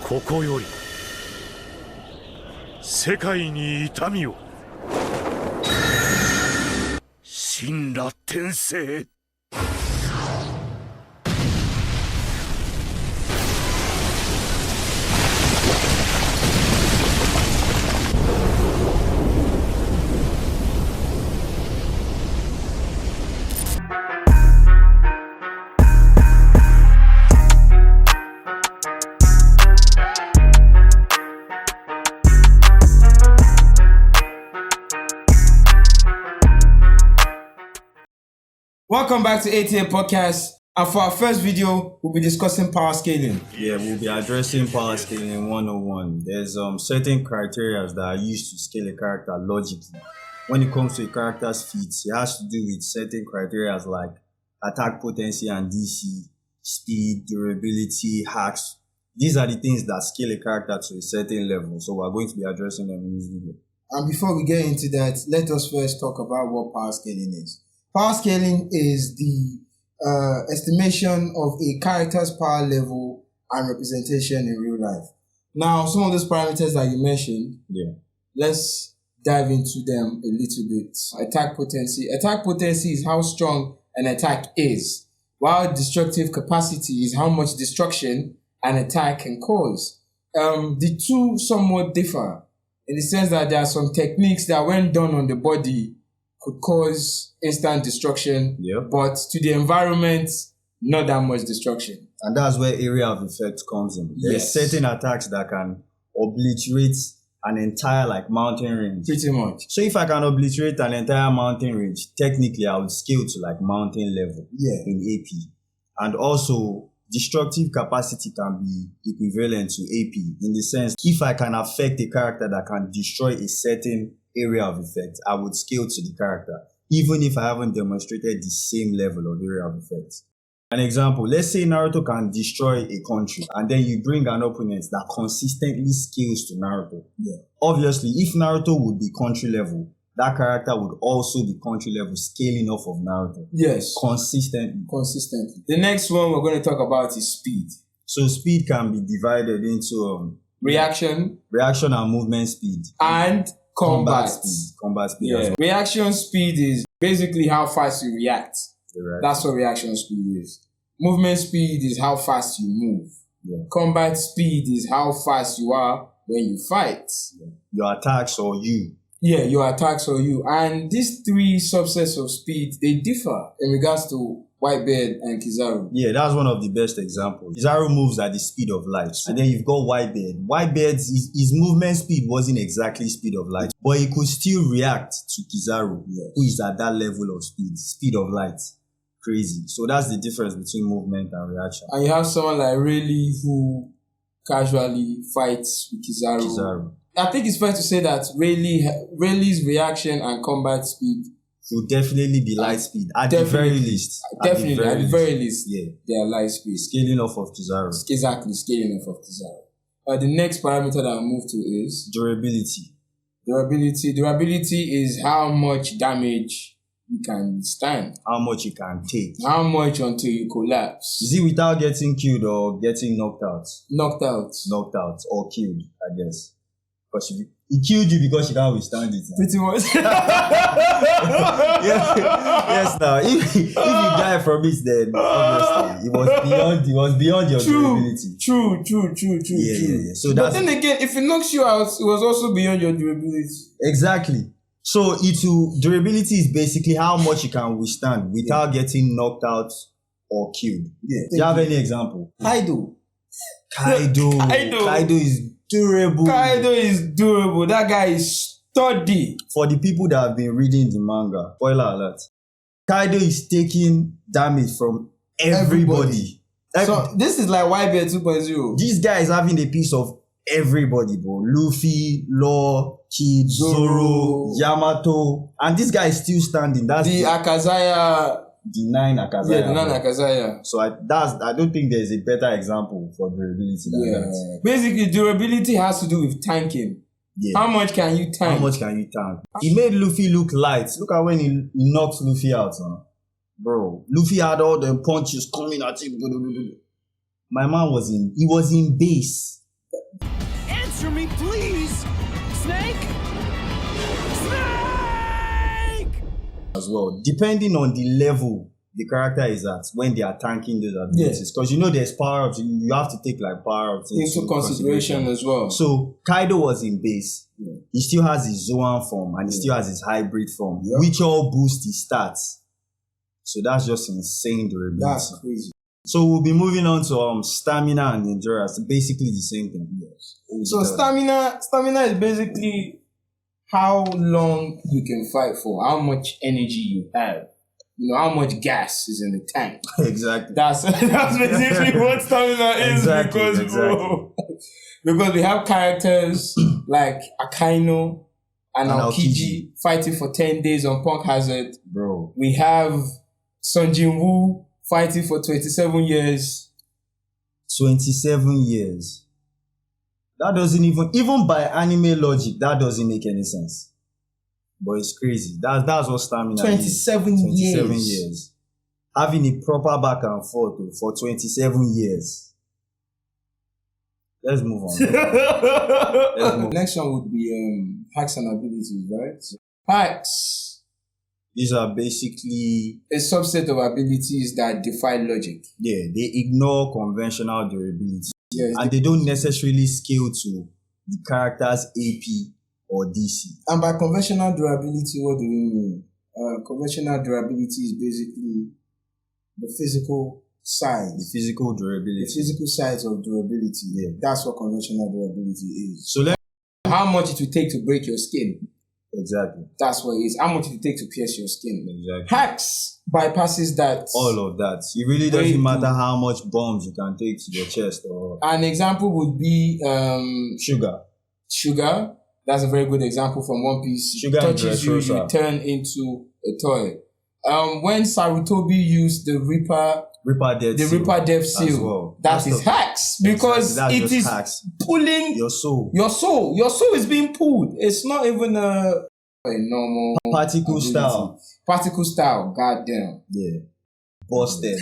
ここより世界に痛みを。神羅転生。Welcome back to ATA Podcast, and for our first video, we'll be discussing power scaling. Yeah, we'll be addressing power scaling 101. There's certain criteria that are used to scale a character logically. When it comes to a character's feats, it has to do with certain criteria like attack potency and DC, speed, durability, hacks. These are the things that scale a character to a certain level, so we're going to be addressing them in this video. And before we get into that, let us first talk about what power scaling is. Power scaling is the estimation of a character's power level and representation in real life. Now, some of those parameters that you mentioned, let's dive into them a little bit. Attack potency. Attack potency is how strong an attack is, while destructive capacity is how much destruction an attack can cause. The two somewhat differ in the sense that there are some techniques that when done on the body could cause instant destruction, but to the environment, not that much destruction. And that's where area of effect comes in. There's certain attacks that can obliterate an entire mountain range. Pretty much. So if I can obliterate an entire mountain range, technically I would scale to mountain level in AP. And also destructive capacity can be equivalent to AP in the sense if I can affect a character that can destroy a certain area of effect, I would scale to the character, even if I haven't demonstrated the same level of area of effect. An example, let's say Naruto can destroy a country, and then you bring an opponent that consistently scales to Naruto. Obviously, if Naruto would be country level, that character would also be country level, scaling off of Naruto. Consistently. The next one we're going to talk about is speed. So speed can be divided into reaction and movement speed. And combat speed. Reaction speed is basically how fast you react. That's what reaction speed is. Movement speed is how fast you move. Combat speed is how fast you are when you fight. Your attacks or you. Your attacks or you. And these three subsets of speed, they differ in regards to Whitebeard and Kizaru. That's one of the best examples. Kizaru moves at the speed of light. And then you've got Whitebeard. Whitebeard's his movement speed wasn't exactly speed of light, but he could still react to Kizaru, who is at that level of speed of light. Crazy. So that's the difference between movement and reaction. And you have someone like Rayleigh who casually fights with Kizaru. I think it's fair to say that Rayleigh's reaction and combat speed would definitely be light speed. At the very least. At the very least, they are light speed. Scaling off of Kizaru. Exactly, scaling off of Kizaru. The next parameter that I'll move to is durability. Durability is how much damage you can stand. How much you can take. How much until you collapse. Is it without getting killed or getting knocked out? Knocked out or killed, I guess. Because he killed you because you can't withstand it. Pretty much. yes. Now, if you die from it, then obviously it was beyond your durability. True. So but then again, if it knocks you out, it was also beyond your durability. Exactly. So durability is basically how much you can withstand without getting knocked out or killed. Do you have any example? Kaido is durable. Kaido is durable. That guy is sturdy. For the people that have been reading the manga, spoiler alert, Kaido is taking damage from everybody. So this is like Whitebeard 2.0. This guy is having a piece of everybody, bro. Luffy, Law, Kid, Zoro, Yamato, and this guy is still standing. That's the Akazaya. The 9 Akazaya. The 9 Akazaya. So I don't think there's a better example for durability than that. Basically, durability has to do with tanking. How much can you tank? He made Luffy look light. Look at when he knocked Luffy out. Bro, Luffy had all the punches coming at him. My man was in base. answer me, please! Snake? Snake! As well, depending on the level the character is at when they are tanking those abilities. Because you know there's power ups, you have to take like power ups into consideration as well. So Kaido was in base. He still has his Zoan form and he still has his hybrid form, which all boost his stats. So that's just insane durability. That's crazy. So we'll be moving on to stamina and endurance. Basically the same thing. Yes. So stamina is basically how long you can fight for, how much energy you have. You know, how much gas is in the tank. Exactly. That's basically what stamina is. Bro, because we have characters like Akaino and Aokiji fighting for 10 days on Punk Hazard. Bro. We have Sun Jinwoo fighting for 27 years. 27 years. That doesn't even by anime logic, that doesn't make any sense. But it's crazy. That's what stamina 27 is. 27 years. years. Having a proper back and forth for 27 years. Let's move on. Next one would be hacks and abilities, right? Hacks. These are basically a subset of abilities that defy logic. Yeah, they ignore conventional durability. Yes, and they don't necessarily scale to the character's AP or DC. And by conventional durability, what do we mean? Conventional durability is basically the physical size. The physical durability. The physical size of durability. Yeah. That's what conventional durability is. So how much it will take to break your skin. Exactly. That's what it is. How much it will take to pierce your skin. Exactly. Hacks bypasses that. All of that. It really doesn't matter how much bombs you can take to your chest. Or an example would be sugar. Sugar. That's a very good example from One Piece. Sugar touches you, you turn into a toy. When Sarutobi used the Reaper Death Seal, well. that is hacks because it is hacks. pulling your soul. Your soul is being pulled. It's not even a normal particle ability. style. Particle style. Goddamn. Yeah. Busted.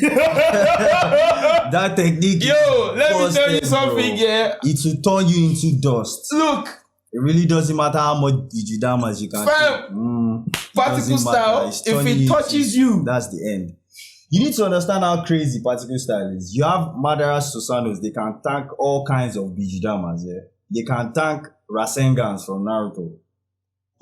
That technique. Yo, let me tell you something. Yeah. It will turn you into dust. Look. It really doesn't matter how much damage you can take. Particle style, if it touches you, that's the end. You need to understand how crazy particle style is. You have Madara Susanos, they can tank all kinds of Bijudamas, yeah? They can tank Rasengans from Naruto.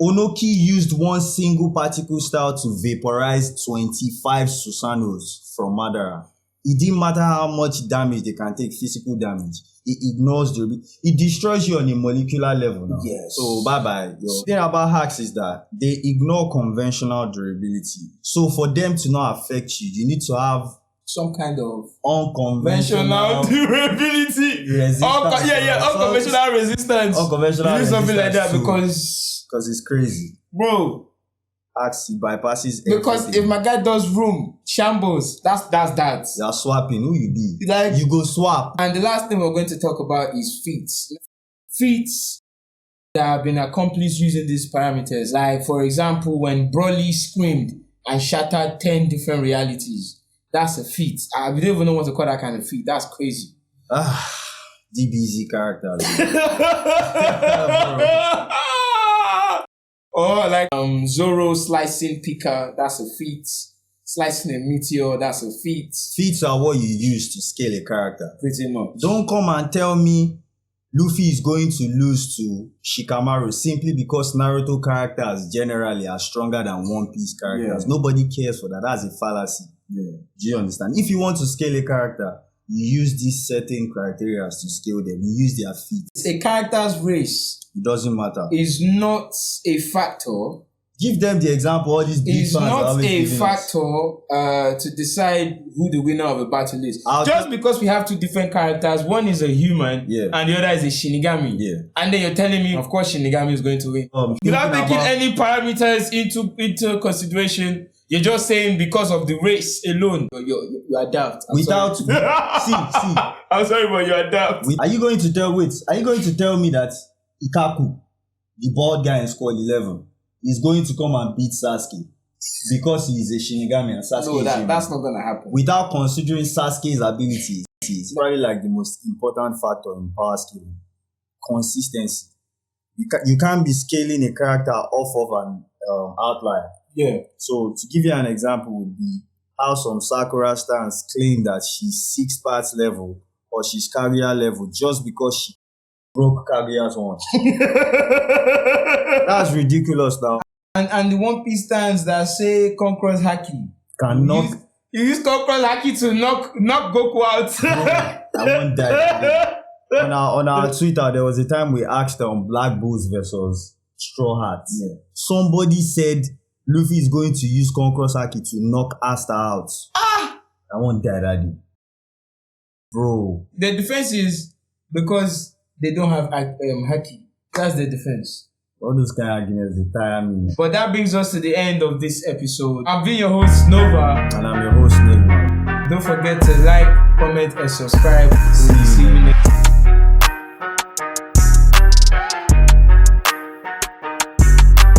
Onoki used one single particle style to vaporize 25 Susanos from Madara. It didn't matter how much damage they can take, physical damage. It ignores it destroys you on a molecular level now. Yes. So bye-bye. The thing about hacks is that they ignore conventional durability. So for them to not affect you, you need to have some kind of unconventional durability. Unconventional resistance. Unconventional resistance. Something like that because it's crazy. Bro. Hacks, it bypasses because everything. If my guy does room, shambles, that's that. You are swapping. Who you be? Like, you go swap. And the last thing we're going to talk about is feats. Feats that have been accomplished using these parameters. Like, for example, when Broly screamed and shattered 10 different realities. That's a feat. I don't even know what to call that kind of feat. That's crazy. DBZ character. Or like Zoro slicing Pika, that's a feat. Slicing a meteor, that's a feat. Feats are what you use to scale a character. Pretty much. Don't come and tell me Luffy is going to lose to Shikamaru simply because Naruto characters generally are stronger than One Piece characters. Yeah. Nobody cares for that. That's a fallacy. Yeah. Do you understand? If you want to scale a character, you use these certain criteria to scale them. You use their feats. A character's race. It doesn't matter. Is not a factor. Give them the example. All these big fans are always giving us. It's not a factor to decide who the winner of a battle is. Just because we have two different characters, one is a human and the other is a Shinigami. Yeah. And then you're telling me, of course, Shinigami is going to win. Without taking any parameters into consideration, you're just saying because of the race alone, you adapt. Without see. I'm sorry, but you adapt. Are you going to tell me that Ikaku, the bald guy in Squad 11, is going to come and beat Sasuke because he is a Shinigami and Sasuke is Shinigami? That's not going to happen. Without considering Sasuke's abilities, it's probably like the most important factor in power scaling. consistency. You can't be scaling a character off of an outlier. Yeah. So to give you an example would be how some Sakura stans claim that she's 6 parts level or she's Kaguya level just because she broke Kaguya's one. That's ridiculous now. And the One Piece stands that say Conqueror's Haki. You use Conqueror's Haki to knock Goku out. I won't die. On our Twitter, there was a time we asked Black Bulls versus Straw Hats. Yeah. Somebody said Luffy is going to use Conqueror's Haki to knock Asta out. I won't die, daddy. Bro. The defense is because they don't have Haki. That's the defense. All those kind of arguments, they tire me. But that brings us to the end of this episode. I've been your host, Nova. And I'm your host, Nigma. Don't forget to like, comment, and subscribe. See you